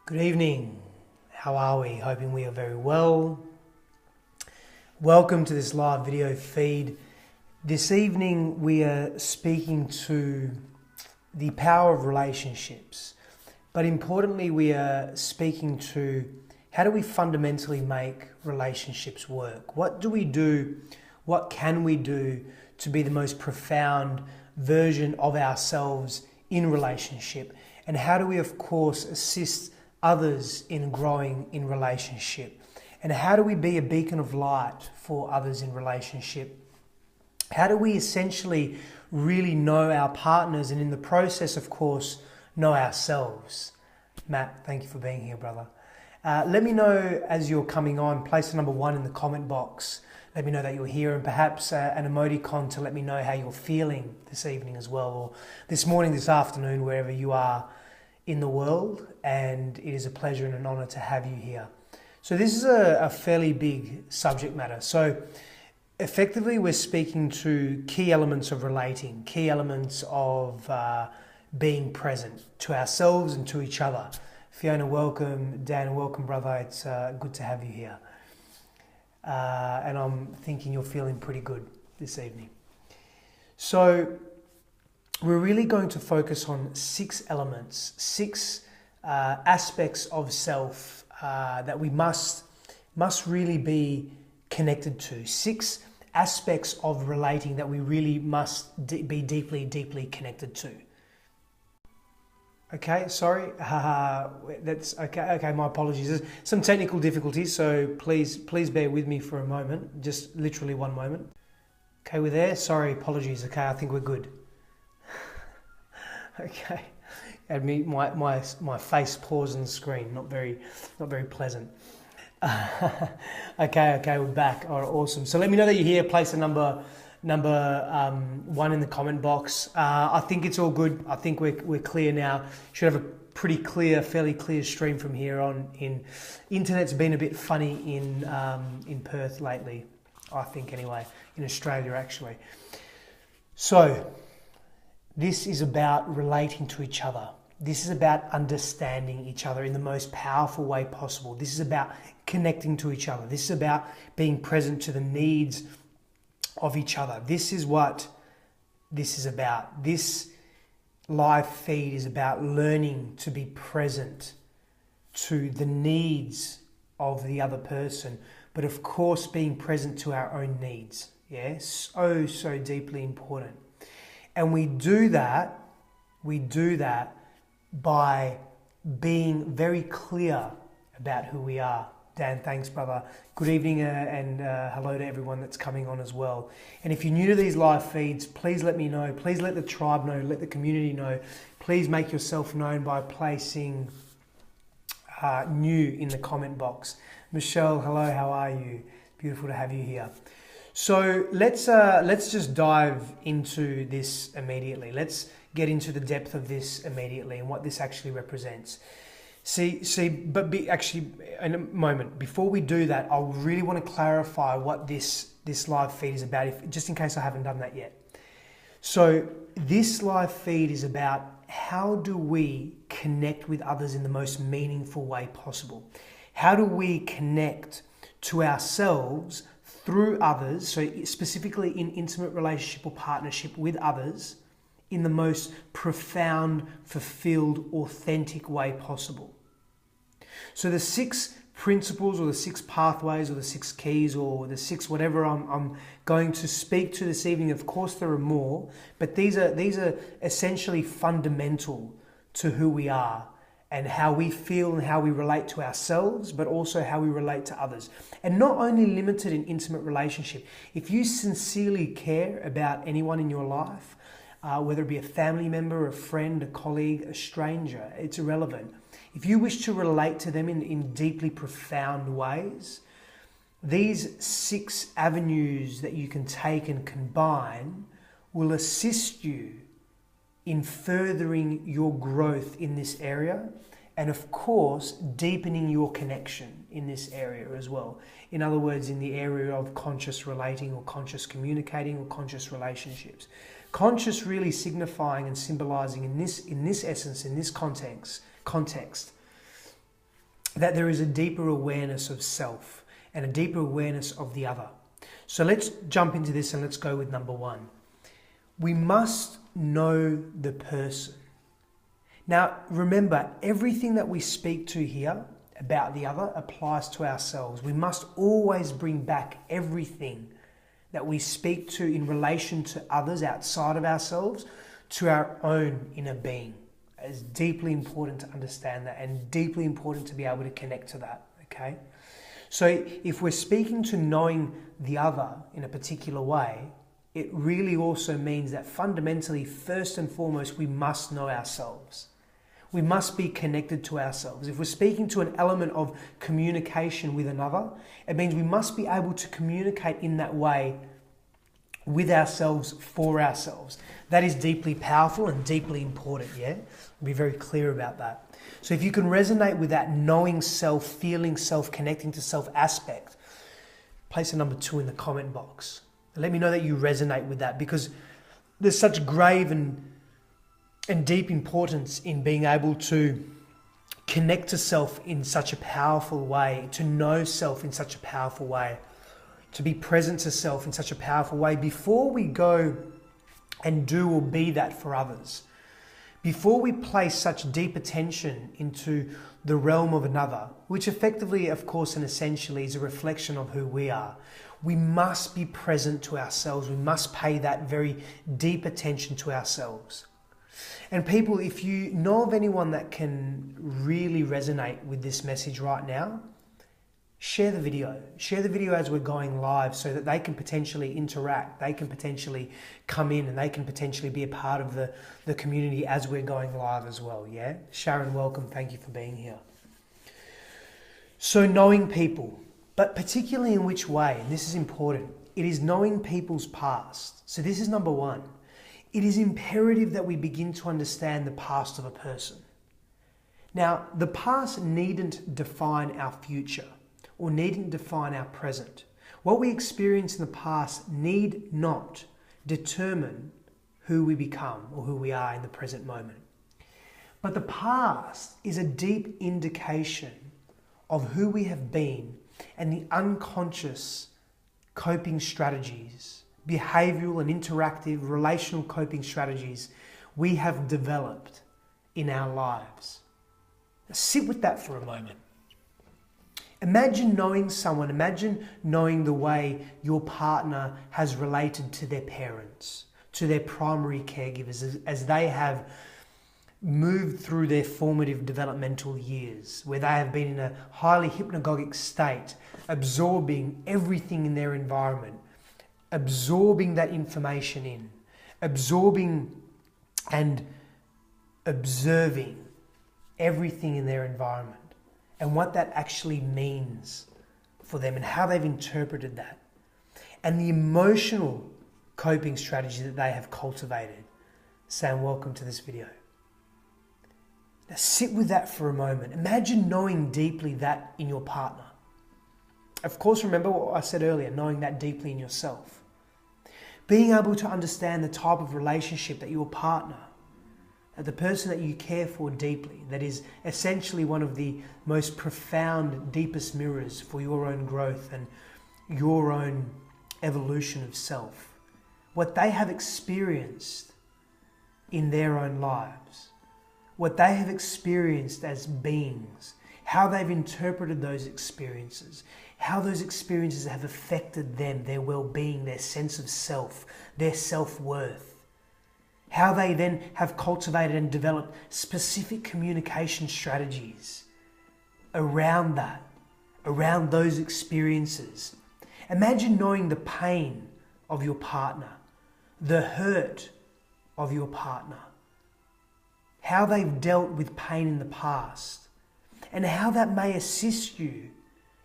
Good evening. How are we? Hoping we are very well. Welcome to this live video feed. This evening we are speaking to the power of relationships, but importantly we are speaking to how do we fundamentally make relationships work? What do we do? What can we do to be the most profound version of ourselves in relationship? And how do we, of course, assist others in growing in relationship? And how do we be a beacon of light for others in relationship? How do we essentially really know our partners and in the process, of course, know ourselves? Matt, thank you for being here, brother. Let me know as you're coming on. Place the number 1 in the comment box. Let me know that you're here, and perhaps an emoticon to let me know how you're feeling this evening as well, or this morning, this afternoon, wherever you are in the world. And it is a pleasure and an honor to have you here. So this is a fairly big subject matter. So effectively we're speaking to key elements of relating, key elements of being present to ourselves and to each other. Fiona, welcome. Dan, welcome, brother. It's good to have you here. And I'm thinking you're feeling pretty good this evening. So we're really going to focus on 6 elements, 6 aspects of self that we must really be connected to. 6 aspects of relating that we really must be deeply connected to. Okay, sorry, that's okay. Okay, my apologies. There's some technical difficulties, so please bear with me for a moment, just literally one moment. Okay, we're there. Sorry, apologies. Okay, I think we're good. Okay, and my face paused on the screen. Not very pleasant. Okay, we're back. All right, awesome. So let me know that you're here. Place a number 1 in the comment box. I think it's all good. I think we're clear now. Should have a fairly clear stream from here on in. Internet's been a bit funny in Perth lately, I think anyway, in Australia actually. So this is about relating to each other. This is about understanding each other in the most powerful way possible. This is about connecting to each other. This is about being present to the needs of each other. This is what this is about. This live feed is about learning to be present to the needs of the other person, but of course being present to our own needs. Yes, so deeply important. And we do that by being very clear about who we are. Dan, thanks, brother. Good evening and hello to everyone that's coming on as well. And if you're new to these live feeds, please let me know. Please let the tribe know, let the community know. Please make yourself known by placing new in the comment box. Michelle, hello, how are you? Beautiful to have you here. So let's just dive into this immediately. Let's get into the depth of this immediately and what this actually represents. Actually, in a moment, before we do that, I really want to clarify what this live feed is about, just in case I haven't done that yet. So this live feed is about how do we connect with others in the most meaningful way possible? How do we connect to ourselves through others, so specifically in intimate relationship or partnership with others, in the most profound, fulfilled, authentic way possible? So the 6 principles or the 6 pathways or the 6 keys or the 6 whatever I'm going to speak to this evening, of course there are more, but these are essentially fundamental to who we are and how we feel and how we relate to ourselves, but also how we relate to others. And not only limited in intimate relationship. If you sincerely care about anyone in your life, whether it be a family member, a friend, a colleague, a stranger, it's irrelevant. If you wish to relate to them in deeply profound ways, these 6 avenues that you can take and combine will assist you in furthering your growth in this area and of course deepening your connection in this area as well. In other words, in the area of conscious relating or conscious communicating or conscious relationships. Conscious really signifying and symbolizing in this essence, in this context, that there is a deeper awareness of self and a deeper awareness of the other. So let's jump into this and let's go with number one. We must know the person. Now, remember, everything that we speak to here about the other applies to ourselves. We must always bring back everything that we speak to in relation to others outside of ourselves to our own inner being. It's deeply important to understand that and deeply important to be able to connect to that, okay? So if we're speaking to knowing the other in a particular way, it really also means that fundamentally, first and foremost, we must know ourselves. We must be connected to ourselves. If we're speaking to an element of communication with another, it means we must be able to communicate in that way with ourselves, for ourselves. That is deeply powerful and deeply important, yeah? I'll be very clear about that. So if you can resonate with that knowing self, feeling self, connecting to self aspect, place a number 2 in the comment box. And let me know that you resonate with that, because there's such grave and deep importance in being able to connect to self in such a powerful way, to know self in such a powerful way, to be present to self in such a powerful way before we go and do or be that for others. Before we place such deep attention into the realm of another, which effectively, of course, and essentially is a reflection of who we are, we must be present to ourselves. We must pay that very deep attention to ourselves. And people, if you know of anyone that can really resonate with this message right now, share the video. Share the video as we're going live so that they can potentially interact, they can potentially come in and they can potentially be a part of the community as we're going live as well, yeah? Sharon, welcome. Thank you for being here. So knowing people, but particularly in which way, and this is important, it is knowing people's past. So this is number 1. It is imperative that we begin to understand the past of a person. Now, the past needn't define our future or needn't define our present. What we experience in the past need not determine who we become or who we are in the present moment. But the past is a deep indication of who we have been and the unconscious coping strategies, behavioral and interactive relational coping strategies we have developed in our lives. Now, sit with that for a moment. Imagine knowing someone, imagine knowing the way your partner has related to their parents, to their primary caregivers as they have moved through their formative developmental years, where they have been in a highly hypnagogic state, absorbing everything in their environment, absorbing that information in, absorbing and observing everything in their environment and what that actually means for them and how they've interpreted that and the emotional coping strategy that they have cultivated. Sam, welcome to this video. Now sit with that for a moment. Imagine knowing deeply that in your partner. Of course, remember what I said earlier, knowing that deeply in yourself. Being able to understand the type of relationship that your partner, that the person that you care for deeply, that is essentially one of the most profound, deepest mirrors for your own growth and your own evolution of self. What they have experienced in their own lives, what they have experienced as beings, how they've interpreted those experiences, how those experiences have affected them, their well-being, their sense of self, their self-worth, how they then have cultivated and developed specific communication strategies around that, around those experiences. Imagine knowing the pain of your partner, the hurt of your partner, how they've dealt with pain in the past, and how that may assist you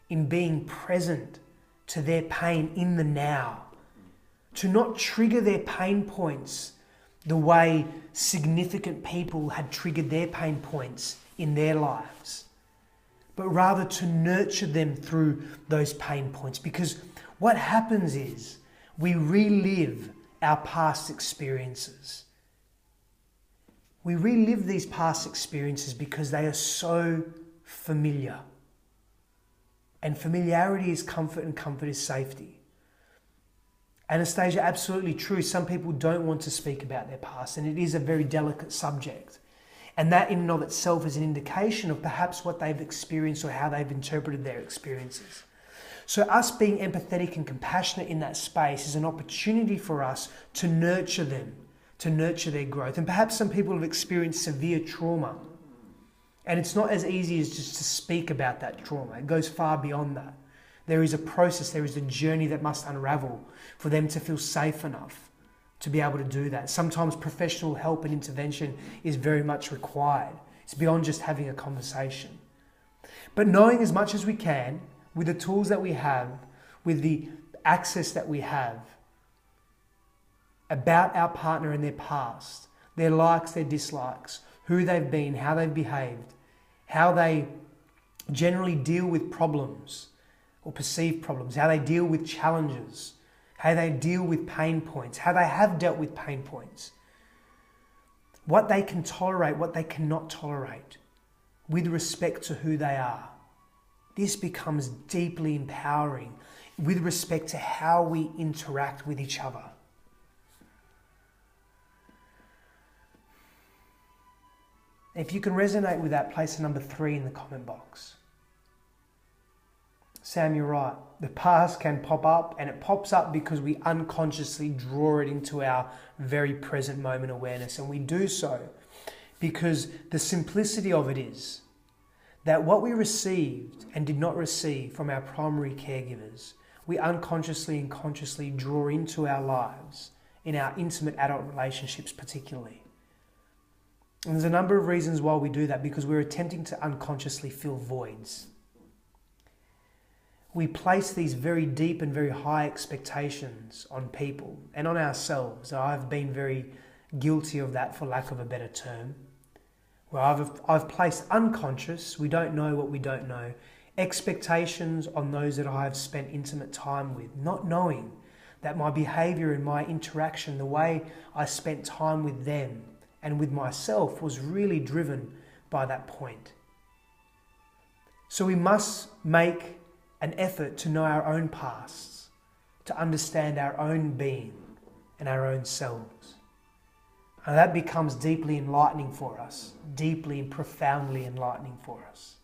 in being present to their pain in the now, to not trigger their pain points the way significant people had triggered their pain points in their lives, but rather to nurture them through those pain points. Because what happens is we relive our past experiences. We relive these past experiences because they are so familiar. And familiarity is comfort and comfort is safety. Anastasia, absolutely true. Some people don't want to speak about their past, and it is a very delicate subject. And that in and of itself is an indication of perhaps what they've experienced or how they've interpreted their experiences. So us being empathetic and compassionate in that space is an opportunity for us to nurture them, to nurture their growth. And perhaps some people have experienced severe trauma. And it's not as easy as just to speak about that trauma. It goes far beyond that. There is a process, there is a journey that must unravel for them to feel safe enough to be able to do that. Sometimes professional help and intervention is very much required. It's beyond just having a conversation. But knowing as much as we can, with the tools that we have, with the access that we have, about our partner and their past, their likes, their dislikes, who they've been, how they've behaved, how they generally deal with problems or perceived problems, how they deal with challenges, how they deal with pain points, how they have dealt with pain points, what they can tolerate, what they cannot tolerate, with respect to who they are. This becomes deeply empowering with respect to how we interact with each other. If you can resonate with that, place a number 3 in the comment box. Sam, you're right. The past can pop up, and it pops up because we unconsciously draw it into our very present moment awareness. And we do so because the simplicity of it is that what we received and did not receive from our primary caregivers, we unconsciously and consciously draw into our lives, in our intimate adult relationships particularly. And there's a number of reasons why we do that, because we're attempting to unconsciously fill voids. We place these very deep and very high expectations on people and on ourselves. I've been very guilty of that, for lack of a better term, where I've placed unconscious, we don't know what we don't know, expectations on those that I have spent intimate time with, not knowing that my behavior and my interaction, the way I spent time with them and with myself, was really driven by that point. So we must make an effort to know our own pasts, to understand our own being and our own selves. And that becomes deeply enlightening for us, deeply and profoundly enlightening for us.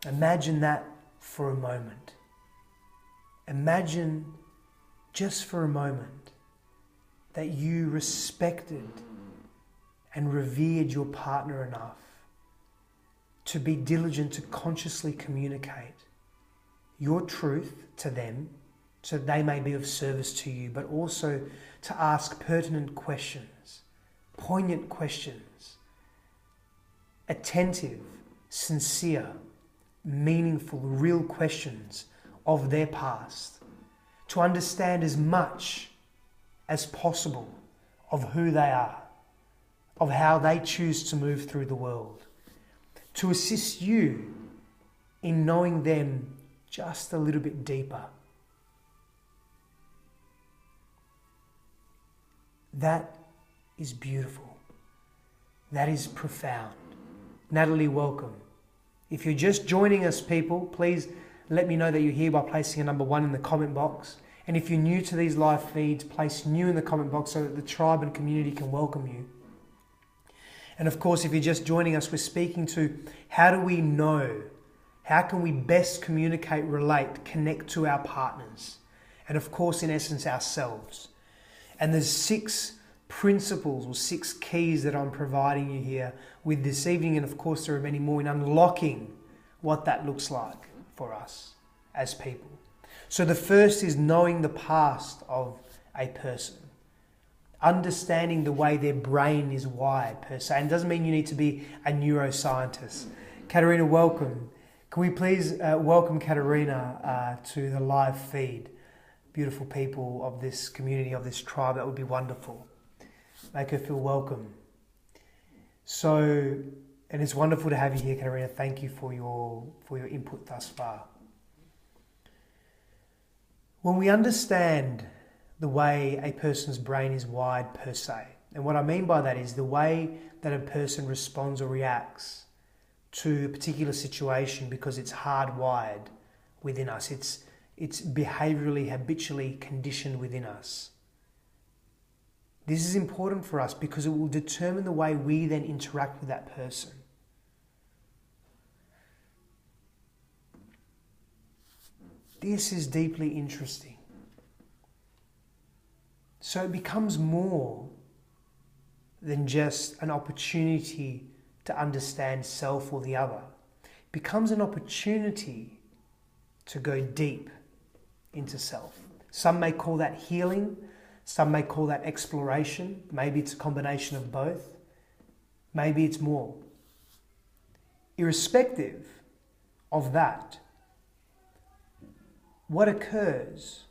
Imagine that for a moment. Imagine just for a moment that you respected and revered your partner enough to be diligent to consciously communicate your truth to them so that they may be of service to you, but also to ask pertinent questions, poignant questions, attentive, sincere, meaningful, real questions of their past, to understand as much as possible of who they are, of how they choose to move through the world, to assist you in knowing them just a little bit deeper. That is beautiful. That is profound. Natalie, welcome. If you're just joining us, people, please let me know that you're here by placing a number 1 in the comment box. And if you're new to these live feeds, place new in the comment box so that the tribe and community can welcome you. And of course, if you're just joining us, we're speaking to how do we know, how can we best communicate, relate, connect to our partners, and of course, in essence, ourselves. And there's 6 principles or 6 keys that I'm providing you here with this evening. And of course, there are many more in unlocking what that looks like for us as people. So the first is knowing the past of a person. Understanding the way their brain is wired per se. And it doesn't mean you need to be a neuroscientist. Katerina, welcome. Can we please welcome Katerina to the live feed? Beautiful people of this community, of this tribe, that would be wonderful. Make her feel welcome. So, and it's wonderful to have you here, Katerina. Thank you for your input thus far. When we understand the way a person's brain is wired per se, and what I mean by that is the way that a person responds or reacts to a particular situation because it's hardwired within us. It's behaviorally, habitually conditioned within us. This is important for us because it will determine the way we then interact with that person. This is deeply interesting. So it becomes more than just an opportunity to understand self or the other. It becomes an opportunity to go deep into self. Some may call that healing. Some may call that exploration. Maybe it's a combination of both. Maybe it's more. Irrespective of that, what occurs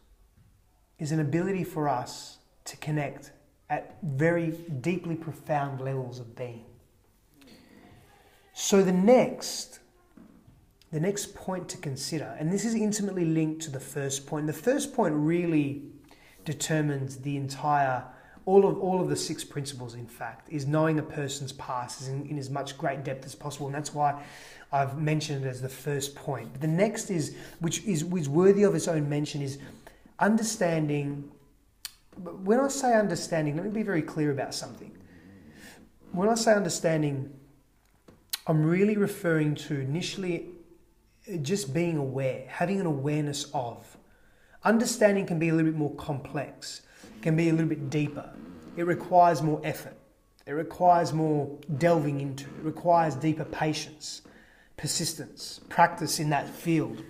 is an ability for us to connect at very deeply profound levels of being. So the next point to consider, and this is intimately linked to the first point. The first point really determines the entire, all of the 6 principles, in fact, is knowing a person's past is in as much great depth as possible. And that's why I've mentioned it as the first point. But the next is, which is worthy of its own mention, is understanding. When I say understanding, let me be very clear about something. When I say understanding, I'm really referring to initially just being aware, having an awareness of. Understanding can be a little bit more complex, can be a little bit deeper. It requires more effort. It requires more delving into. It requires deeper patience, persistence, practice in that field.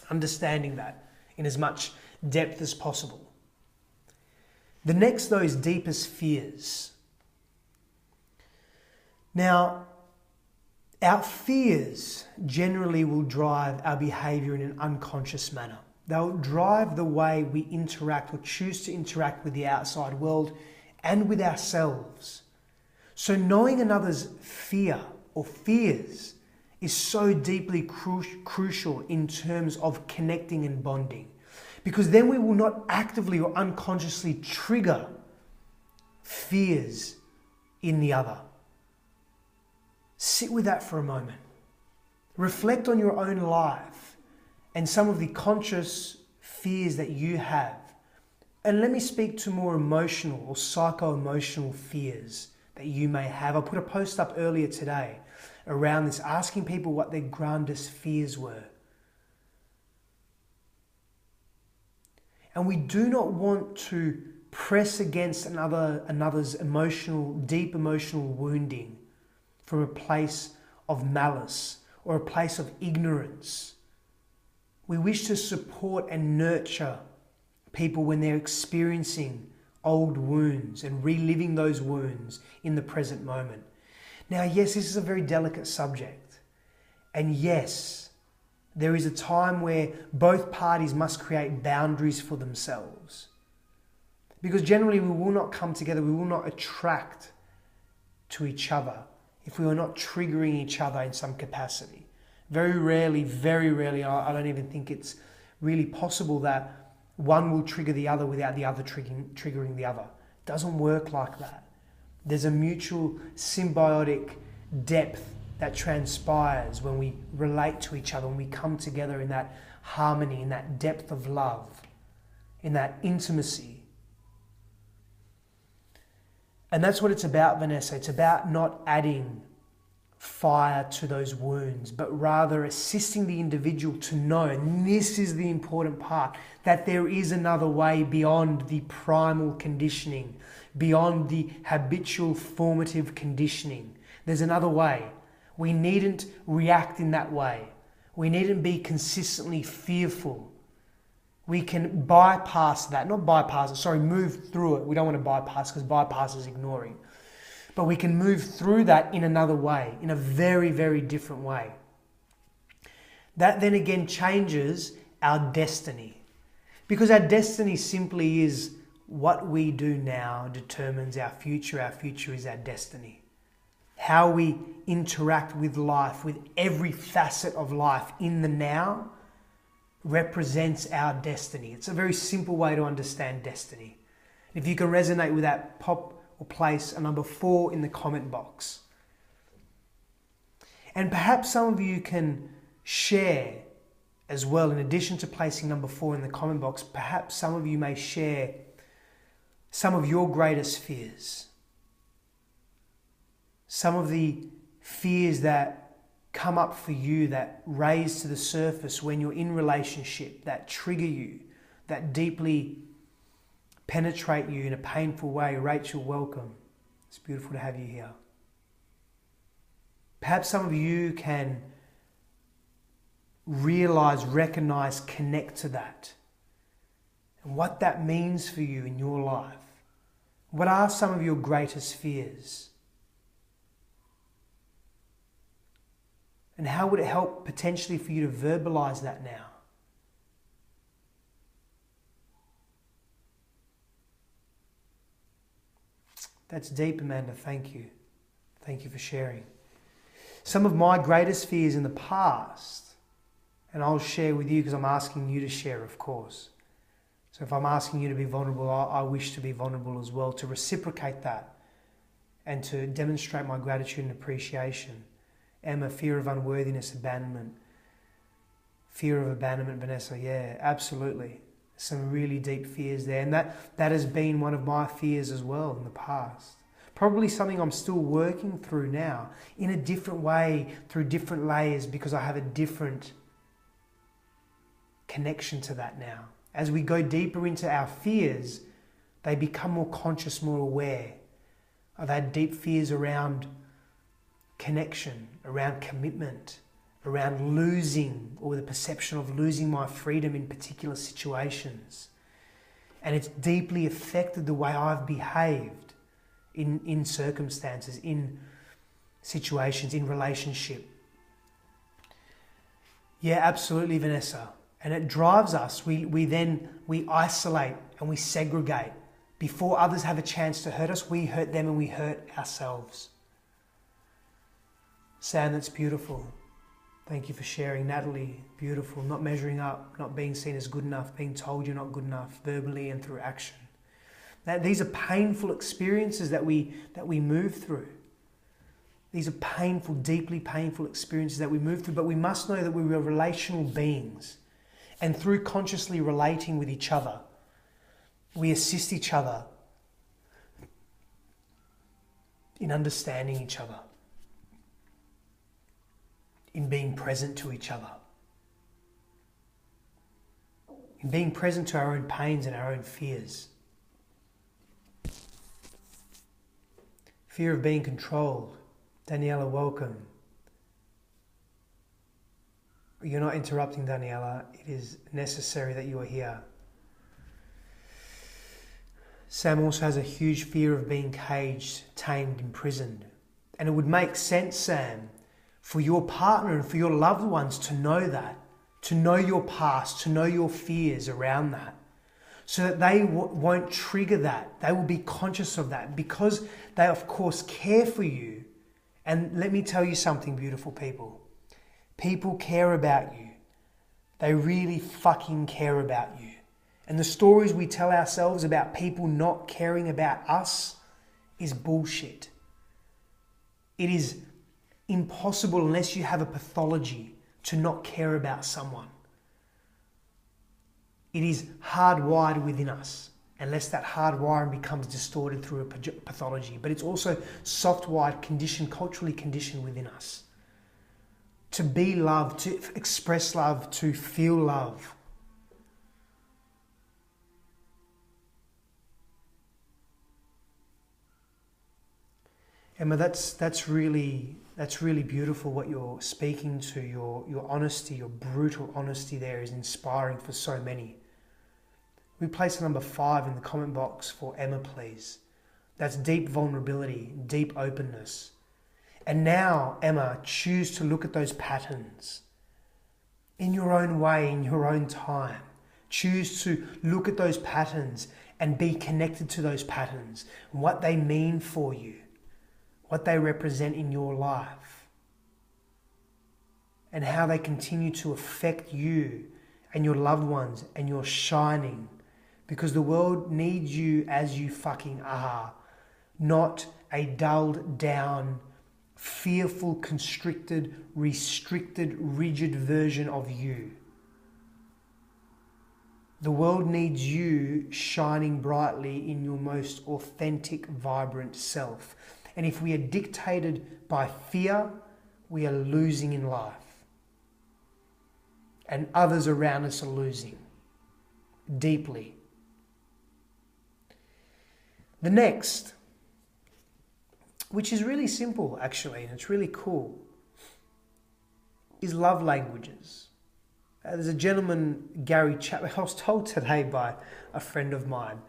Understanding that in as much depth as possible. The next, though, is deepest fears. Now, our fears generally will drive our behavior in an unconscious manner. They'll drive the way we interact or choose to interact with the outside world and with ourselves. So knowing another's fear or fears is so deeply crucial in terms of connecting and bonding. Because then we will not actively or unconsciously trigger fears in the other. Sit with that for a moment. Reflect on your own life and some of the conscious fears that you have. And let me speak to more emotional or psycho-emotional fears that you may have. I put a post up earlier today around this, asking people what their grandest fears were. And we do not want to press against another's deep emotional wounding from a place of malice or a place of ignorance. We wish to support and nurture people when they're experiencing old wounds and reliving those wounds in the present moment. Now, yes, this is a very delicate subject. And yes, there is a time where both parties must create boundaries for themselves. Because generally we will not come together, we will not attract to each other if we are not triggering each other in some capacity. Very rarely, I don't even think it's really possible that one will trigger the other without the other triggering the other. It doesn't work like that. There's a mutual symbiotic depth that transpires when we relate to each other, when we come together in that harmony, in that depth of love, in that intimacy. And that's what it's about, Vanessa. It's about not adding fire to those wounds, but rather assisting the individual to know, and this is the important part, that there is another way beyond the primal conditioning, beyond the habitual formative conditioning. There's another way. We needn't react in that way. We needn't be consistently fearful. We can bypass that, move through it. We don't want to bypass, because bypass is ignoring. But we can move through that in another way, in a very, very different way. That then again changes our destiny. Because our destiny simply is what we do now determines our future. Our future is our destiny. How we interact with life, with every facet of life in the now, represents our destiny. It's a very simple way to understand destiny. If you can resonate with that, pop or place a number 4 in the comment box. And perhaps some of you can share as well, in addition to placing number 4 in the comment box, perhaps some of you may share some of your greatest fears. Some of the fears that come up for you, that raise to the surface when you're in relationship, that trigger you, that deeply penetrate you in a painful way. Rachel, welcome. It's beautiful to have you here. Perhaps some of you can realize, recognize, connect to that, and what that means for you in your life. What are some of your greatest fears? And how would it help potentially for you to verbalize that now? That's deep, Amanda. Thank you. Thank you for sharing. Some of my greatest fears in the past, and I'll share with you because I'm asking you to share, of course. So if I'm asking you to be vulnerable, I wish to be vulnerable as well, to reciprocate that and to demonstrate my gratitude and appreciation. Emma, fear of unworthiness, abandonment. Fear of abandonment, Vanessa, yeah, absolutely. Some really deep fears there. And that has been one of my fears as well in the past. Probably something I'm still working through now in a different way, through different layers, because I have a different connection to that now. As we go deeper into our fears, they become more conscious, more aware. I've had deep fears around connection, around commitment, around losing, or the perception of losing my freedom in particular situations. And it's deeply affected the way I've behaved in circumstances, in situations, in relationship. Yeah, absolutely, Vanessa. And it drives us. We isolate and we segregate. Before others have a chance to hurt us, we hurt them and we hurt ourselves. Sam, that's beautiful. Thank you for sharing. Natalie, beautiful. Not measuring up, not being seen as good enough, being told you're not good enough, verbally and through action. Now, these are painful experiences that we move through. These are painful, deeply painful experiences that we move through, but we must know that we are relational beings. And through consciously relating with each other, we assist each other in understanding each other, in being present to each other, in being present to our own pains and our own fears. Fear of being controlled. Daniela, welcome. You're not interrupting, Daniela. It is necessary that you are here. Sam also has a huge fear of being caged, tamed, imprisoned. And it would make sense, Sam, for your partner and for your loved ones to know that, to know your past, to know your fears around that, so that they won't trigger that. They will be conscious of that because they, of course, care for you. And let me tell you something, beautiful people. People care about you. They really fucking care about you. And the stories we tell ourselves about people not caring about us is bullshit. It is impossible unless you have a pathology to not care about someone. It is hardwired within us, unless that hardwiring becomes distorted through a pathology. But it's also soft-wired, culturally conditioned within us. To be loved, to express love, to feel love. Emma, that's really beautiful what you're speaking to. Your honesty, your brutal honesty there is inspiring for so many. We place number 5 in the comment box for Emma, please. That's deep vulnerability, deep openness. And now, Emma, choose to look at those patterns in your own way, in your own time. Choose to look at those patterns and be connected to those patterns, what they mean for you, what they represent in your life, and how they continue to affect you and your loved ones and your shining. Because the world needs you as you fucking are, not a dulled down, fearful, constricted, restricted, rigid version of you. The world needs you shining brightly in your most authentic, vibrant self. And if we are dictated by fear, we are losing in life. And others around us are losing deeply. The next, which is really simple actually, and it's really cool, is love languages. There's a gentleman, Gary Chapman, I was told today by a friend of mine,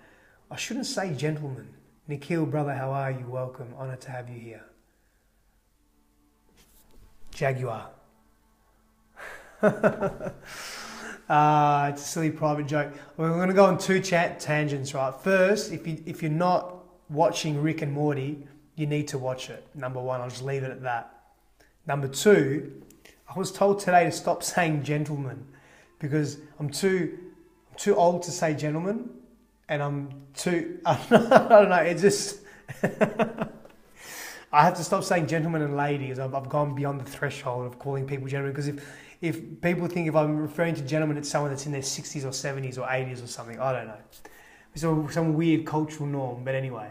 I shouldn't say gentleman. Nikhil, brother, how are you? Welcome. Honoured to have you here. Jaguar. It's a silly private joke. We're going to go on two tangents, right? First, if you're not watching Rick and Morty, you need to watch it. Number one, I'll just leave it at that. Number two, I was told today to stop saying gentleman because I'm too old to say gentleman, and I don't know, it's just I have to stop saying gentleman and lady as I've gone beyond the threshold of calling people gentlemen, because if people think if I'm referring to gentleman, it's someone that's in their 60s or 70s or 80s or something, I don't know. It's some weird cultural norm, but anyway.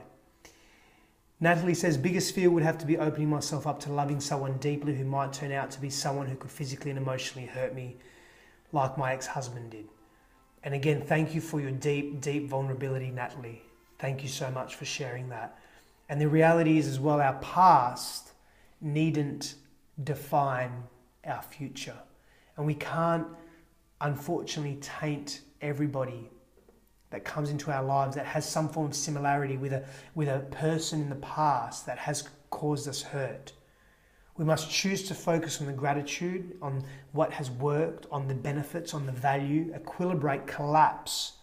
Natalie says, biggest fear would have to be opening myself up to loving someone deeply who might turn out to be someone who could physically and emotionally hurt me like my ex-husband did. And again, thank you for your deep, deep vulnerability, Natalie. Thank you so much for sharing that. And the reality is as well, our past needn't define our future. And we can't, unfortunately, taint everybody that comes into our lives that has some form of similarity with a person in the past that has caused us hurt. We must choose to focus on the gratitude, on what has worked, on the benefits, on the value, equilibrate, collapse,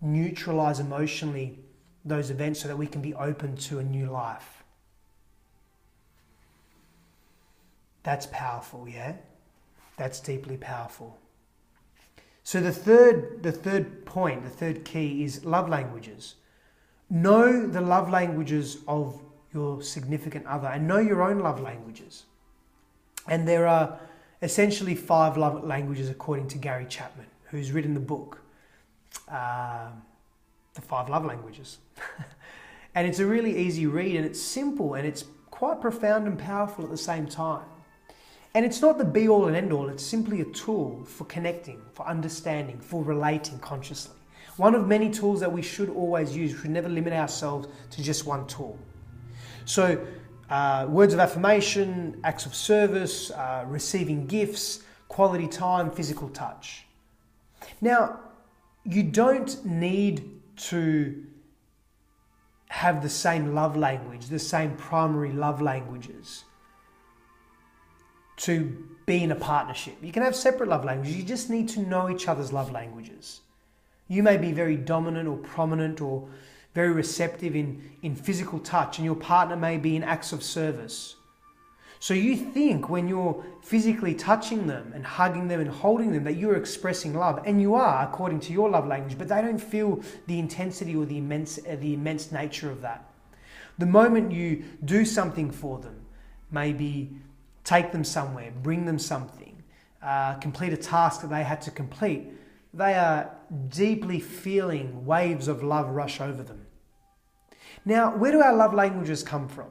neutralize emotionally those events so that we can be open to a new life. That's powerful, yeah? That's deeply powerful. So the third point, the third key is love languages. Know the love languages of your significant other and know your own love languages. And there are essentially 5 love languages according to Gary Chapman, who's written the book, The 5 Love Languages. And it's a really easy read, and it's simple, and it's quite profound and powerful at the same time. And it's not the be-all and end-all, it's simply a tool for connecting, for understanding, for relating consciously. One of many tools that we should always use. We should never limit ourselves to just one tool. So, words of affirmation, acts of service, receiving gifts, quality time, physical touch. Now, you don't need to have the same love language, the same primary love languages to be in a partnership. You can have separate love languages. You just need to know each other's love languages. You may be very dominant or prominent or very receptive in physical touch, and your partner may be in acts of service. So you think when you're physically touching them and hugging them and holding them that you're expressing love, and you are according to your love language, but they don't feel the intensity or the immense nature of that. The moment you do something for them, maybe take them somewhere, bring them something, complete a task that they had to complete, they are deeply feeling waves of love rush over them. Now, where do our love languages come from?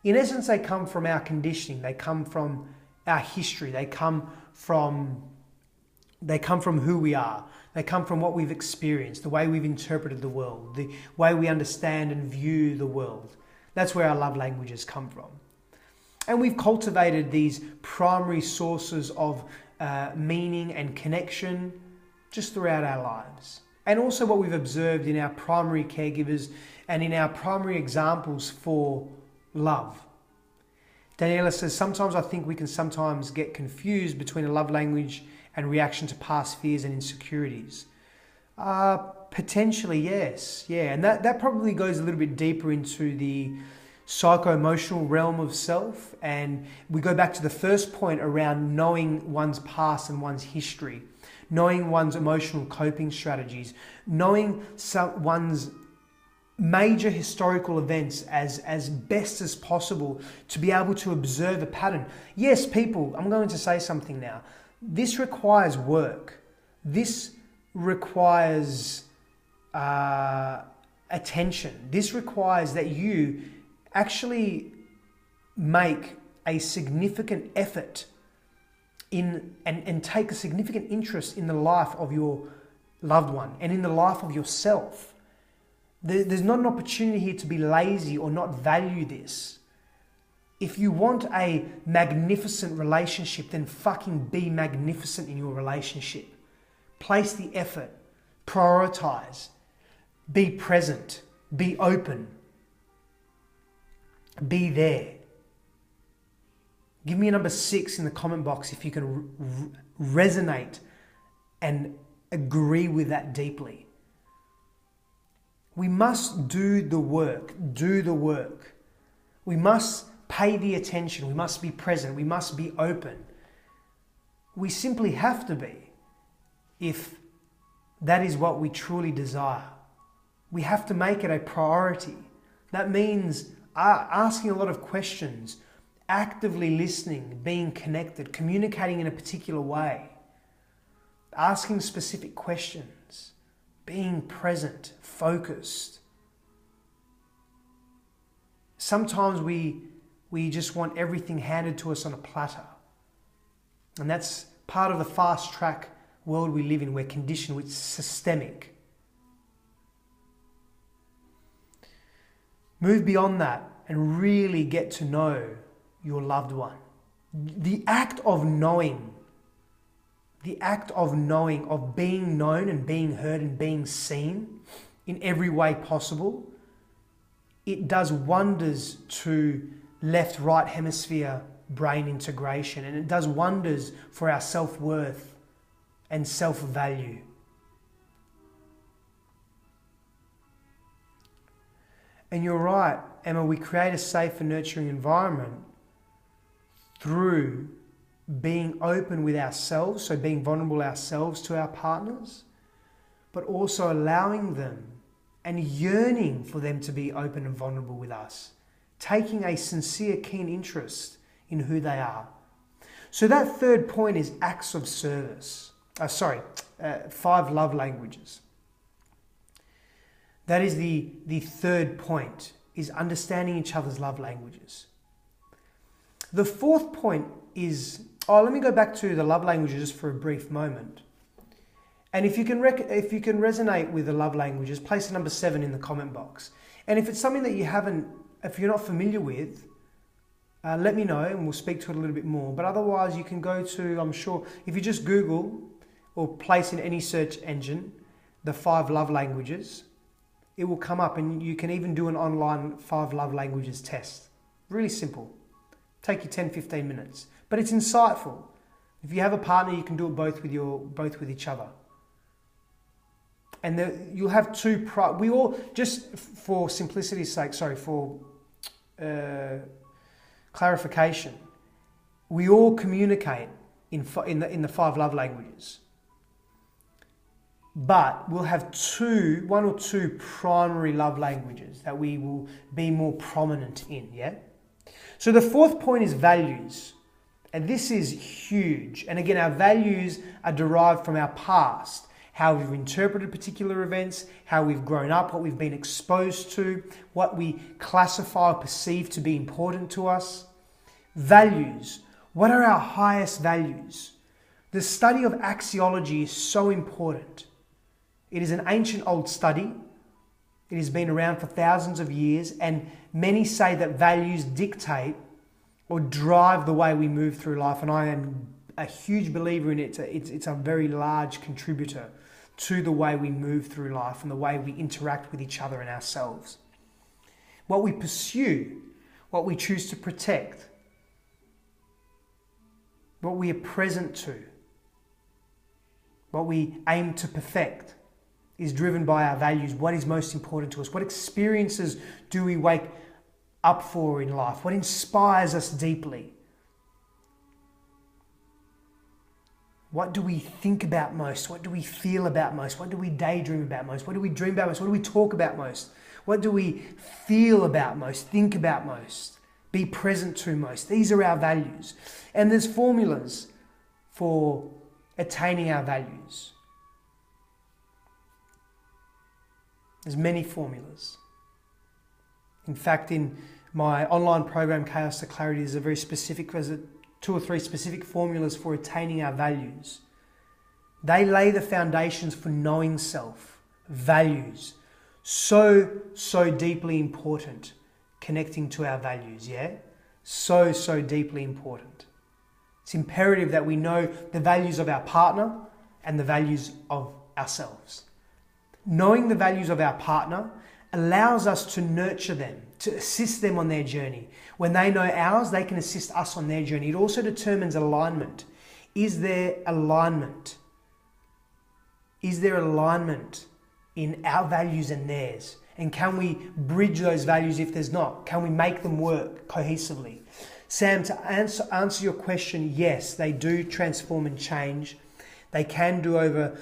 In essence, they come from our conditioning. They come from our history. They come from who we are. They come from what we've experienced, the way we've interpreted the world, the way we understand and view the world. That's where our love languages come from. And we've cultivated these primary sources of meaning and connection just throughout our lives. And also what we've observed in our primary caregivers and in our primary examples for love. Daniela says, sometimes I think we can sometimes get confused between a love language and reaction to past fears and insecurities. Potentially, yes. Yeah, and that probably goes a little bit deeper into the psycho-emotional realm of self, and we go back to the first point around knowing one's past and one's history, knowing one's emotional coping strategies, knowing one's major historical events as best as possible to be able to observe a pattern. Yes, people, I'm going to say something now. This requires work. This requires attention. This requires that you actually make a significant effort in and take a significant interest in the life of your loved one and in the life of yourself. There's not an opportunity here to be lazy or not value this. If you want a magnificent relationship, then fucking be magnificent in your relationship. Place the effort, prioritize, be present, be open, be there. Give me a number 6 in the comment box if you can resonate and agree with that deeply. We must do the work, We must pay the attention, we must be present, we must be open. We simply have to be, if that is what we truly desire. We have to make it a priority. That means asking a lot of questions, actively listening, being connected, communicating in a particular way, asking specific questions, being present, focused. Sometimes we just want everything handed to us on a platter. And that's part of the fast track world we live in. We're conditioned with systemic. Move beyond that and really get to know your loved one. The act of knowing, of being known and being heard and being seen in every way possible, it does wonders to left-right hemisphere brain integration, and it does wonders for our self-worth and self-value. And you're right, Emma, we create a safe and nurturing environment through being open with ourselves, so being vulnerable ourselves to our partners, but also allowing them and yearning for them to be open and vulnerable with us, taking a sincere, keen interest in who they are. So that third point is acts of service. 5 love languages. That is the third point, is understanding each other's love languages. The fourth point is, let me go back to the love languages just for a brief moment. And if you can resonate with the love languages, place a number 7 in the comment box. And if it's something that if you're not familiar with, let me know and we'll speak to it a little bit more. But otherwise you can go to, I'm sure, if you just Google or place in any search engine, the 5 love languages, it will come up, and you can even do an online 5 love languages test. Really simple. Take you 10-15 minutes. But it's insightful. If you have a partner, you can do it both with each other. And you'll have 2 we all, just for simplicity's sake, for clarification, we all communicate in the 5 love languages. But we'll have 1 or 2 primary love languages that we will be more prominent in, yeah? So the fourth point is values. And this is huge. And again, our values are derived from our past, how we've interpreted particular events, how we've grown up, what we've been exposed to, what we classify or perceive to be important to us. Values. What are our highest values? The study of axiology is so important. It is an ancient old study. It has been around for thousands of years, and many say that values dictate or drive the way we move through life, and I am a huge believer in it. It's a very large contributor to the way we move through life and the way we interact with each other and ourselves. What we pursue, what we choose to protect, what we are present to, what we aim to perfect, is driven by our values. What is most important to us? What experiences do we wake up for in life? What inspires us deeply? What do we think about most? What do we feel about most? What do we daydream about most? What do we dream about most? What do we talk about most? What do we feel about most, think about most, be present to most? These are our values. And there's formulas for attaining our values. There's many formulas. In fact, in my online program, Chaos to Clarity, there's a very specific, there's 2 or 3 specific formulas for attaining our values. They lay the foundations for knowing self, values. So deeply important, connecting to our values, yeah? So deeply important. It's imperative that we know the values of our partner and the values of ourselves. Knowing the values of our partner allows us to nurture them, to assist them on their journey. When they know ours, they can assist us on their journey. It also determines alignment. Is there alignment? Is there alignment in our values and theirs? And can we bridge those values if there's not? Can we make them work cohesively? Sam, to answer your question, yes, they do transform and change. They can do over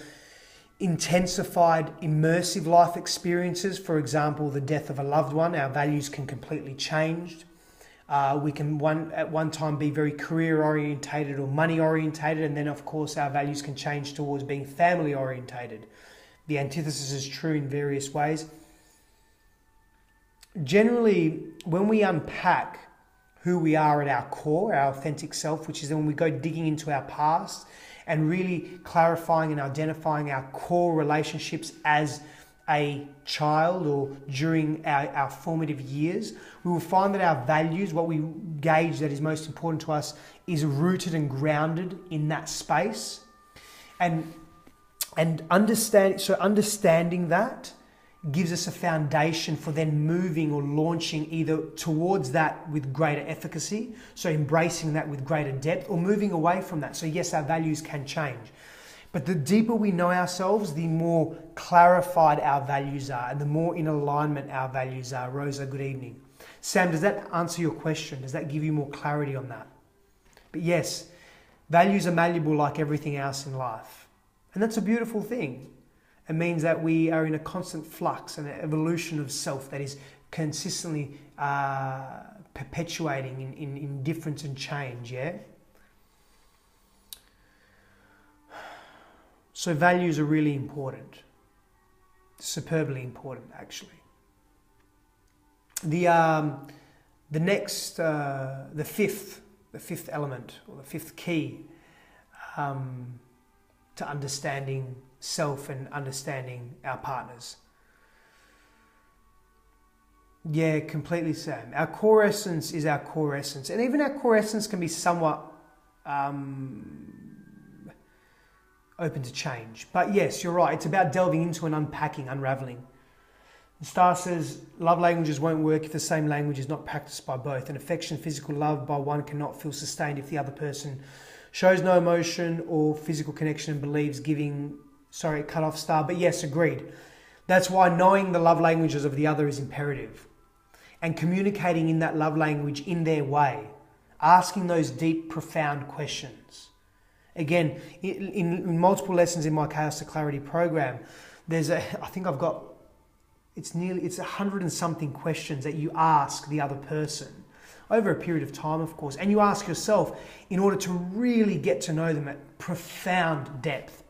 intensified, immersive life experiences. For example, the death of a loved one, our values can completely change. We can at one time be very career orientated or money orientated, and then of course our values can change towards being family orientated. The antithesis is true in various ways. Generally, when we unpack who we are at our core, our authentic self, which is when we go digging into our past and really clarifying and identifying our core relationships as a child or during our formative years, we will find that our values, what we gauge that is most important to us, is rooted and grounded in that space. And understanding that gives us a foundation for then moving or launching either towards that with greater efficacy, so embracing that with greater depth, or moving away from that. So yes, our values can change. But the deeper we know ourselves, the more clarified our values are and the more in alignment our values are. Rosa, good evening. Sam, does that answer your question? Does that give you more clarity on that? But yes, values are malleable like everything else in life. And that's a beautiful thing. It means that we are in a constant flux and an evolution of self that is consistently perpetuating in difference and change, yeah? So values are really important. Superbly important, actually. The fifth element, or the fifth key to understanding self and understanding our partners. Yeah, completely, Sam. Our core essence is our core essence. And even our core essence can be somewhat open to change. But yes, you're right. It's about delving into and unpacking, unraveling. The star says, love languages won't work if the same language is not practiced by both. And affection, physical love by one cannot feel sustained if the other person shows no emotion or physical connection and believes giving... Sorry, cut off star, but yes, agreed. That's why knowing the love languages of the other is imperative. And communicating in that love language in their way. Asking those deep, profound questions. Again, in multiple lessons in my Chaos to Clarity program, it's 100 and something questions that you ask the other person over a period of time, of course, and you ask yourself in order to really get to know them at profound depth.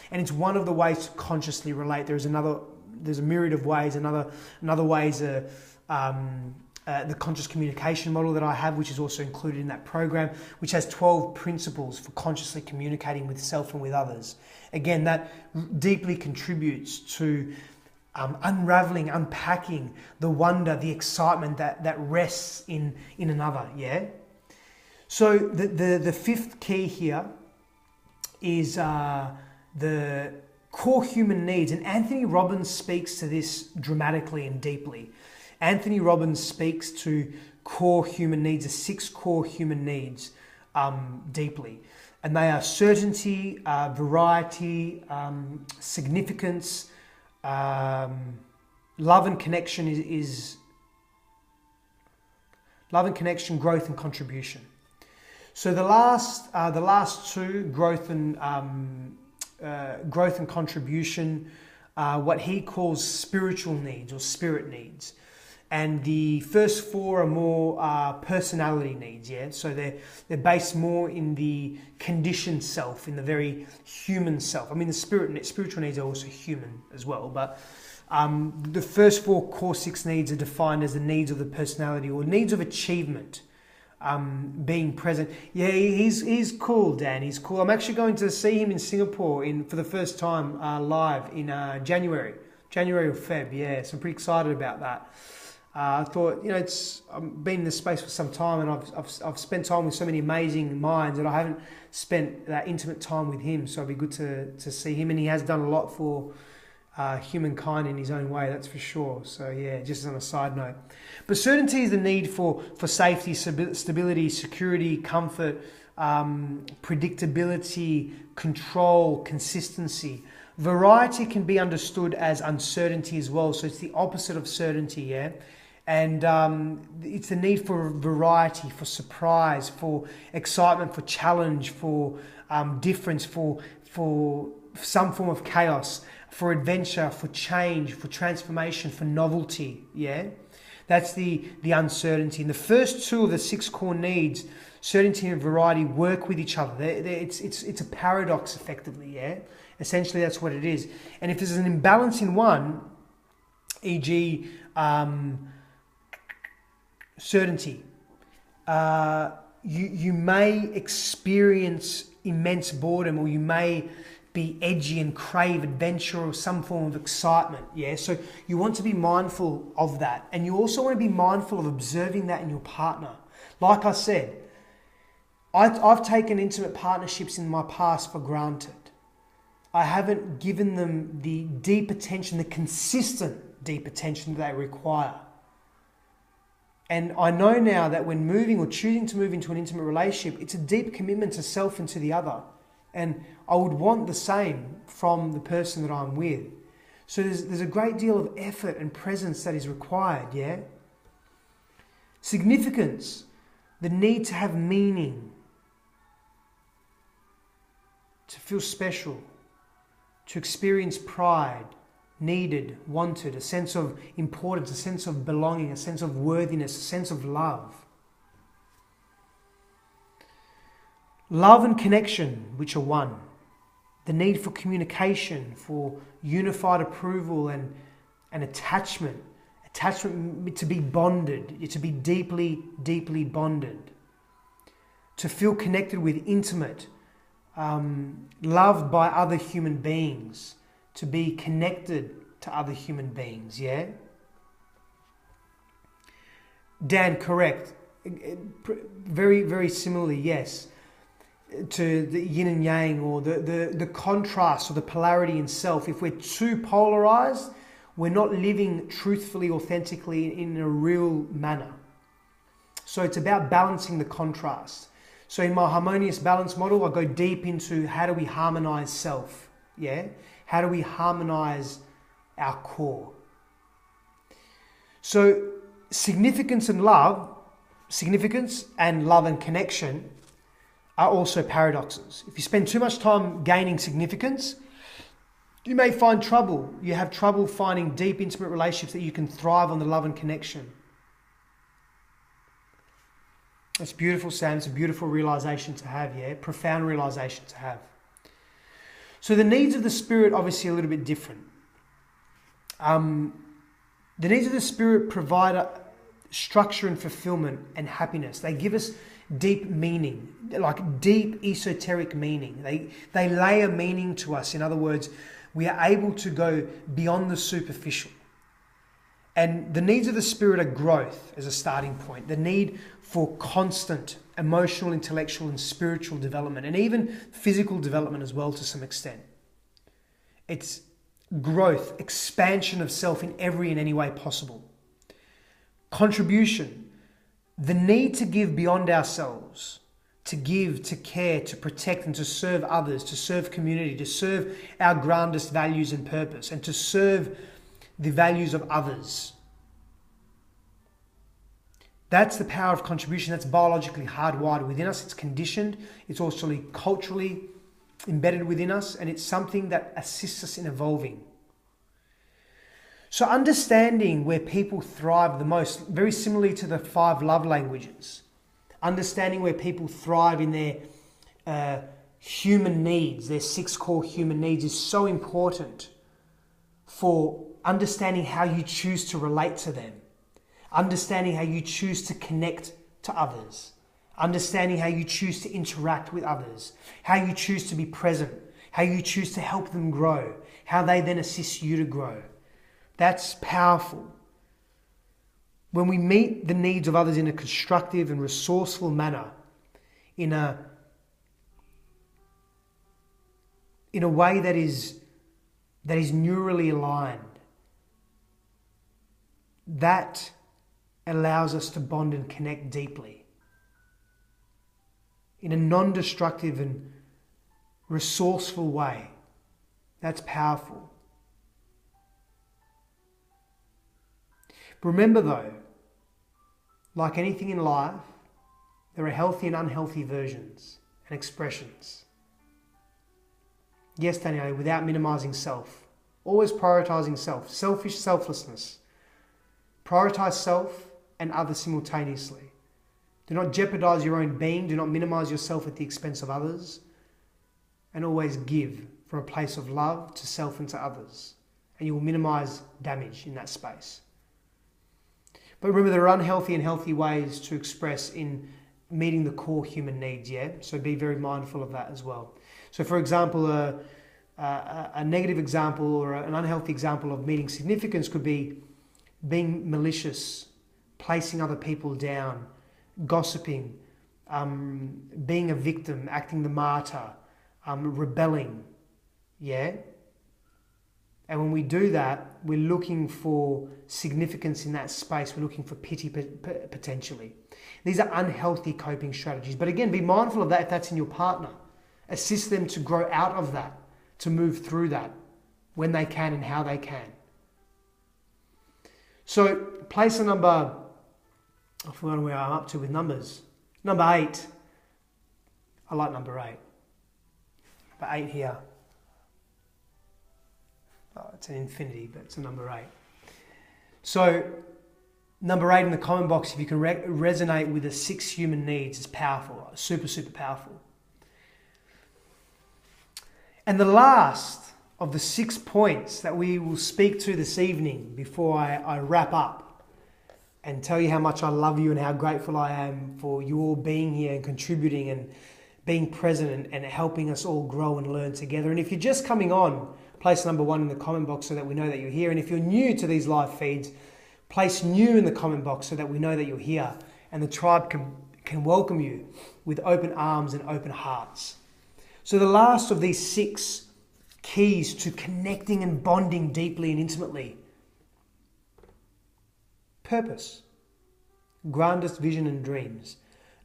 And it's one of the ways to consciously relate. There's a myriad of ways. Another way is the conscious communication model that I have, which is also included in that program, which has 12 principles for consciously communicating with self and with others. Again, that deeply contributes to unraveling, unpacking the wonder, the excitement that rests in another, yeah? So the fifth key here is the core human needs. And Anthony Robbins speaks to this dramatically and deeply. Anthony Robbins speaks to core human needs, the 6 core human needs deeply. And they are certainty, variety, significance, love and connection love and connection, growth and contribution. So the last two, growth and contribution, what he calls spiritual needs or spirit needs. And the first four are more personality needs, yeah? So they're based more in the conditioned self, in the very human self. I mean, the spiritual needs are also human as well, but the first four core six needs are defined as the needs of the personality or needs of achievement, being present. Yeah, he's cool, Dan. He's cool. I'm actually going to see him in Singapore for the first time live in January or Feb. Yeah, so I'm pretty excited about that. I thought, I've been in this space for some time, and I've spent time with so many amazing minds, and I haven't spent that intimate time with him. So it'd be good to see him, and he has done a lot for humankind in his own way, that's for sure. So yeah, just on a side note. But certainty is the need for safety, stability, security, comfort, predictability, control, consistency. Variety can be understood as uncertainty as well. So it's the opposite of certainty, yeah? And it's the need for variety, for surprise, for excitement, for challenge, for difference, for some form of chaos, for adventure, for change, for transformation, for novelty, yeah? That's the uncertainty. And the first two of the six core needs, certainty and variety, work with each other. It's a paradox, effectively, yeah? Essentially, that's what it is. And if there's an imbalance in one, e.g., certainty, you may experience immense boredom, or you may be edgy and crave adventure or some form of excitement, yeah? So you want to be mindful of that. And you also want to be mindful of observing that in your partner. Like I said, I've taken intimate partnerships in my past for granted. I haven't given them the deep attention, the consistent deep attention that they require. And I know now that when moving or choosing to move into an intimate relationship, it's a deep commitment to self and to the other. And I would want the same from the person that I'm with. So there's a great deal of effort and presence that is required, yeah? Significance, the need to have meaning, to feel special, to experience pride, needed, wanted, a sense of importance, a sense of belonging, a sense of worthiness, a sense of love. Love and connection, which are one. The need for communication, for unified approval and attachment. Attachment to be bonded, to be deeply, deeply bonded. To feel connected with, intimate, loved by other human beings. To be connected to other human beings, yeah? Dan, correct. Very, very similarly, yes, to the yin and yang, or the contrast or the polarity in self. If we're too polarized, we're not living truthfully, authentically, in a real manner. So it's about balancing the contrast. So in my harmonious balance model, I go deep into how do we harmonize self, yeah? How do we harmonize our core? So significance and love and connection are also paradoxes. If you spend too much time gaining significance, you may find trouble. You have trouble finding deep, intimate relationships that you can thrive on the love and connection. It's beautiful, Sam. It's a beautiful realization to have, yeah? Profound realization to have. So the needs of the spirit, obviously a little bit different. The needs of the spirit provide a structure and fulfillment and happiness. They give us deep meaning, like deep esoteric meaning. They layer meaning to us. In other words, we are able to go beyond the superficial. And the needs of the spirit are growth as a starting point. The need for constant emotional, intellectual, and spiritual development, and even physical development as well to some extent. It's growth, expansion of self in every and any way possible. Contribution, the need to give beyond ourselves, to give, to care, to protect, and to serve others, to serve community, to serve our grandest values and purpose, and to serve the values of others. That's the power of contribution. That's biologically hardwired within us. It's conditioned. It's also culturally embedded within us, and it's something that assists us in evolving. So understanding where people thrive the most, very similarly to the 5 love languages, understanding where people thrive in their human needs, their 6 core human needs, is so important for understanding how you choose to relate to them, understanding how you choose to connect to others, understanding how you choose to interact with others, how you choose to be present, how you choose to help them grow, how they then assist you to grow. That's powerful. When we meet the needs of others in a constructive and resourceful manner, in a way that is neurally aligned, that allows us to bond and connect deeply in a non-destructive and resourceful way. That's powerful. Remember though, like anything in life, there are healthy and unhealthy versions and expressions. Yes, Daniel, without minimizing self. Always prioritizing self. Selfish selflessness. Prioritize self and others simultaneously. Do not jeopardize your own being. Do not minimize yourself at the expense of others. And always give from a place of love to self and to others. And you will minimize damage in that space. But remember, there are unhealthy and healthy ways to express in meeting the core human needs, yeah? So be very mindful of that as well. So for example, a negative example or an unhealthy example of meeting significance could be being malicious, placing other people down, gossiping, being a victim, acting the martyr, rebelling, yeah? And when we do that, we're looking for significance in that space. We're looking for pity potentially. These are unhealthy coping strategies. But again, be mindful of that if that's in your partner. Assist them to grow out of that, to move through that when they can and how they can. So place a number, I've forgotten where I'm up to with numbers. Number 8. I like number 8. Number 8 here. Oh, it's an infinity, but it's a number 8. So number 8 in the comment box, if you can resonate with the 6 human needs, is powerful, super, super powerful. And the last of the 6 points that we will speak to this evening before I wrap up and tell you how much I love you and how grateful I am for you all being here and contributing and being present and helping us all grow and learn together. And if you're just coming on, place number 1 in the comment box so that we know that you're here. And if you're new to these live feeds, place new in the comment box so that we know that you're here and the tribe can welcome you with open arms and open hearts. So the last of these 6 keys to connecting and bonding deeply and intimately. Purpose. Grandest vision and dreams.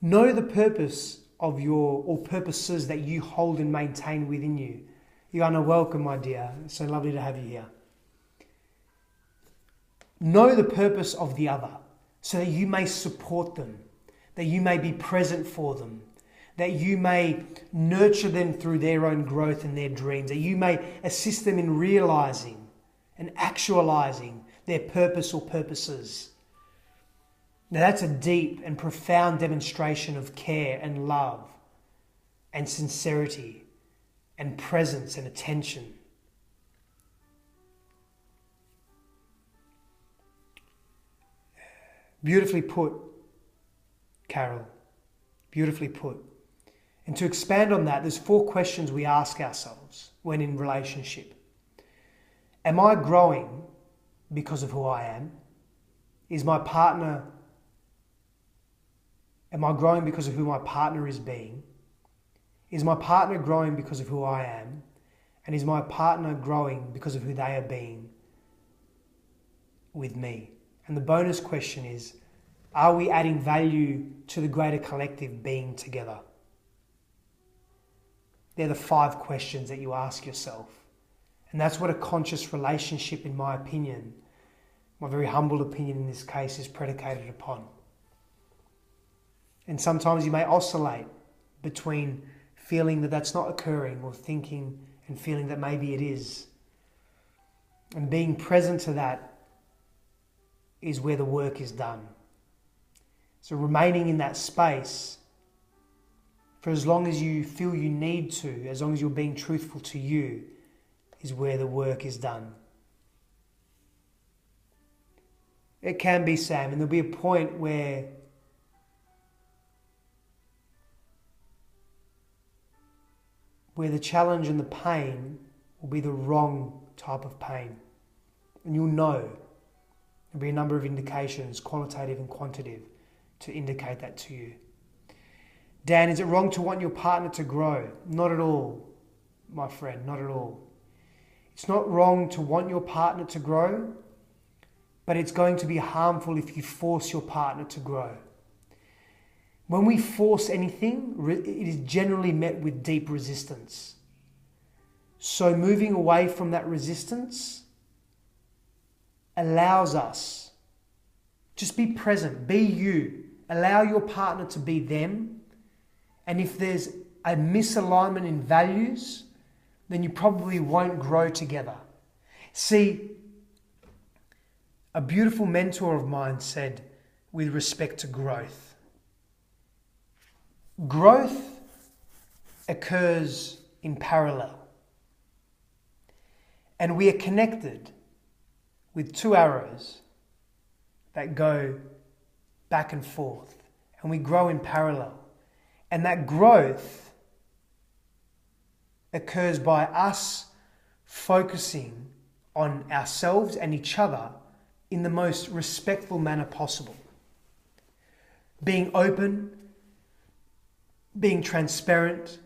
Know the purpose of or purposes that you hold and maintain within you. You are welcome, my dear. It's so lovely to have you here. Know the purpose of the other so that you may support them, that you may be present for them, that you may nurture them through their own growth and their dreams, that you may assist them in realizing and actualizing their purpose or purposes. Now that's a deep and profound demonstration of care and love and sincerity and presence and attention. Beautifully put, Carol. Beautifully put. And to expand on that, there's 4 questions we ask ourselves when in relationship. Am I growing because of who I am? Am I growing because of who my partner is being? Is my partner growing because of who I am? And is my partner growing because of who they are being with me? And the bonus question is, are we adding value to the greater collective being together? They're the 5 questions that you ask yourself. And that's what a conscious relationship, in my opinion, my very humble opinion in this case, is predicated upon. And sometimes you may oscillate between feeling that that's not occurring or thinking and feeling that maybe it is. And being present to that is where the work is done. So remaining in that space for as long as you feel you need to, as long as you're being truthful to you, is where the work is done. It can be, Sam, and there'll be a point where the challenge and the pain will be the wrong type of pain. And you'll know. There'll be a number of indications, qualitative and quantitative, to indicate that to you. Dan, is it wrong to want your partner to grow? Not at all, my friend, not at all. It's not wrong to want your partner to grow, but it's going to be harmful if you force your partner to grow. When we force anything, it is generally met with deep resistance. So moving away from that resistance allows us, just be present, be you, allow your partner to be them. And if there's a misalignment in values, then you probably won't grow together. See, a beautiful mentor of mine said, with respect to growth, growth occurs in parallel. And we are connected with two arrows that go back and forth. And we grow in parallel. And that growth occurs by us focusing on ourselves and each other in the most respectful manner possible. Being open, being transparent,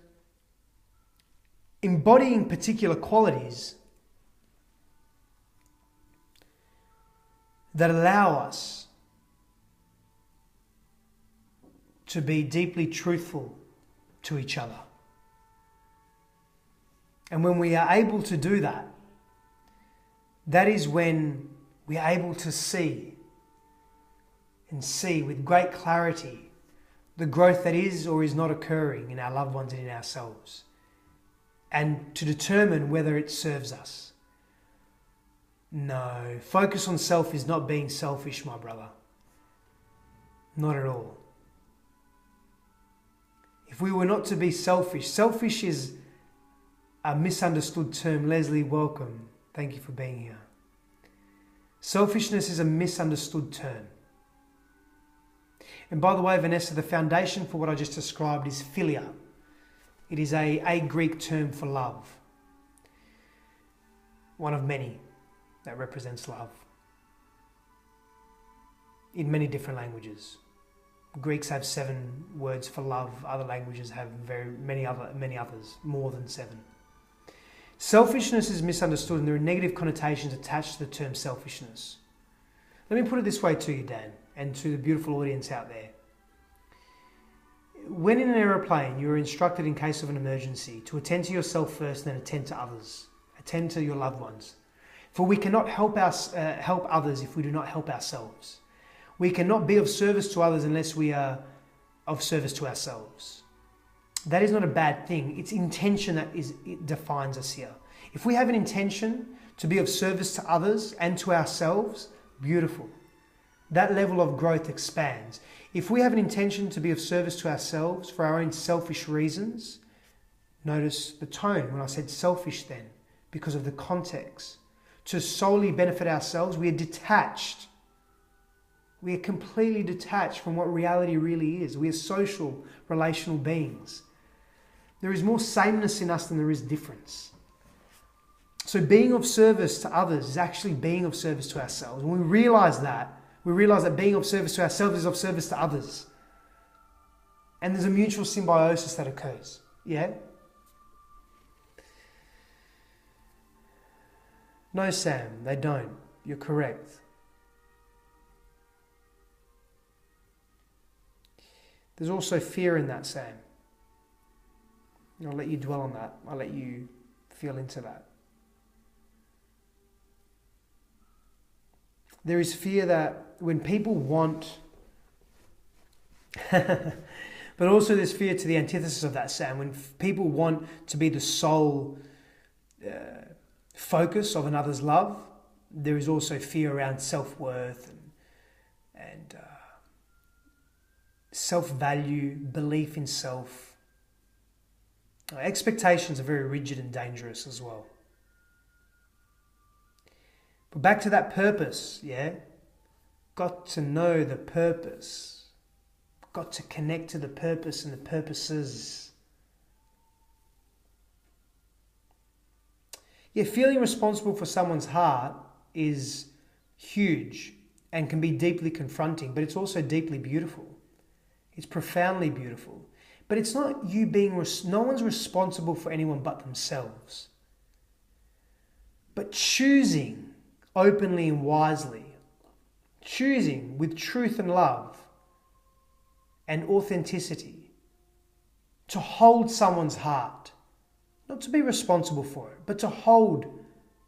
embodying particular qualities that allow us to be deeply truthful to each other. And when we are able to do that, that is when we are able to see with great clarity the growth that is or is not occurring in our loved ones and in ourselves, and to determine whether it serves us. No, focus on self is not being selfish, my brother. Not at all. If we were not to be selfish, selfish is a misunderstood term. Leslie, welcome. Thank you for being here. Selfishness is a misunderstood term. And by the way, Vanessa, the foundation for what I just described is philia. It is a Greek term for love. One of many that represents love. In many different languages. Greeks have 7 words for love. Other languages have many others, more than 7. Selfishness is misunderstood, and there are negative connotations attached to the term selfishness. Let me put it this way to you, Dan, and to the beautiful audience out there. When in an aeroplane, you are instructed in case of an emergency to attend to yourself first, then attend to others. Attend to your loved ones. For we cannot help others if we do not help ourselves. We cannot be of service to others unless we are of service to ourselves. That is not a bad thing. It's intention that it defines us here. If we have an intention to be of service to others and to ourselves, beautiful. That level of growth expands. If we have an intention to be of service to ourselves for our own selfish reasons, notice the tone when I said selfish then, because of the context. To solely benefit ourselves, we are detached. We are completely detached from what reality really is. We are social, relational beings. There is more sameness in us than there is difference. So being of service to others is actually being of service to ourselves. When we realize that being of service to ourselves is of service to others. And there's a mutual symbiosis that occurs. Yeah? No, Sam, they don't. You're correct. There's also fear in that, Sam. I'll let you dwell on that. I'll let you feel into that. There is fear that when people want, but also there's fear to the antithesis of that, Sam. When people want to be the sole focus of another's love, there is also fear around self-worth and and self-value, belief in self. Expectations are very rigid and dangerous as well. But back to that purpose, yeah? Got to know the purpose. Got to connect to the purpose and the purposes. Yeah, feeling responsible for someone's heart is huge and can be deeply confronting, but it's also deeply beautiful. It's profoundly beautiful. But it's not you being, no one's responsible for anyone but themselves. But choosing openly and wisely, choosing with truth and love and authenticity to hold someone's heart, not to be responsible for it, but to hold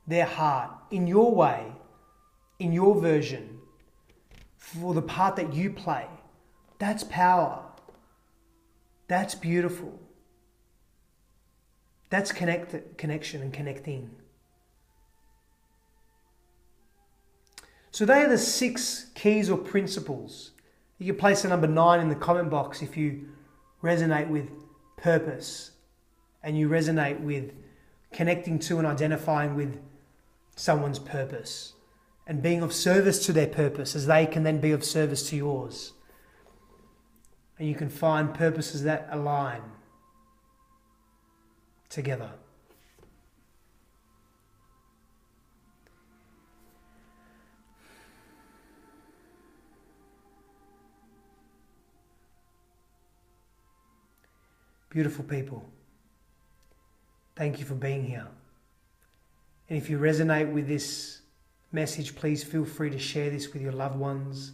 their heart in your way, in your version, for the part that you play. That's power. That's beautiful. That's connection and connecting. So they are the 6 keys or principles. You can place a number 9 in the comment box if you resonate with purpose and you resonate with connecting to and identifying with someone's purpose and being of service to their purpose as they can then be of service to yours. And you can find purposes that align together. Beautiful people, thank you for being here. And if you resonate with this message, please feel free to share this with your loved ones,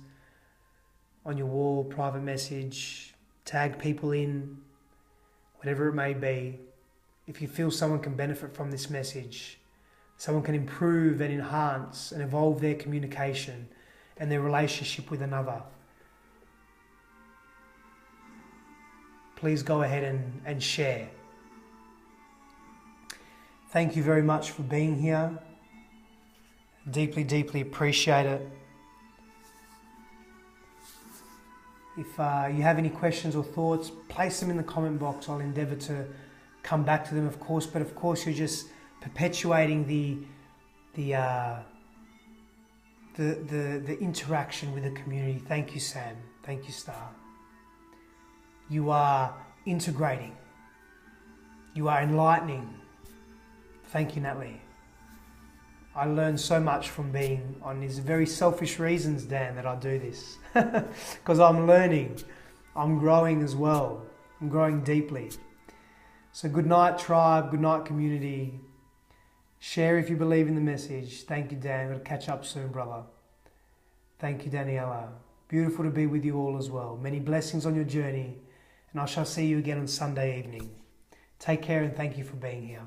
on your wall, private message, tag people in, whatever it may be. If you feel someone can benefit from this message, someone can improve and enhance and evolve their communication and their relationship with another, please go ahead and share. Thank you very much for being here. Deeply, deeply appreciate it. If you have any questions or thoughts, place them in the comment box. I'll endeavour to come back to them, of course. But of course, you're just perpetuating the interaction with the community. Thank you, Sam. Thank you, Star. You are integrating. You are enlightening. Thank you, Natalie. I learned so much from being on these very selfish reasons, Dan, that I do this. Because I'm learning. I'm growing as well. I'm growing deeply. So good night, tribe. Good night, community. Share if you believe in the message. Thank you, Dan. We'll catch up soon, brother. Thank you, Daniela. Beautiful to be with you all as well. Many blessings on your journey. And I shall see you again on Sunday evening. Take care and thank you for being here.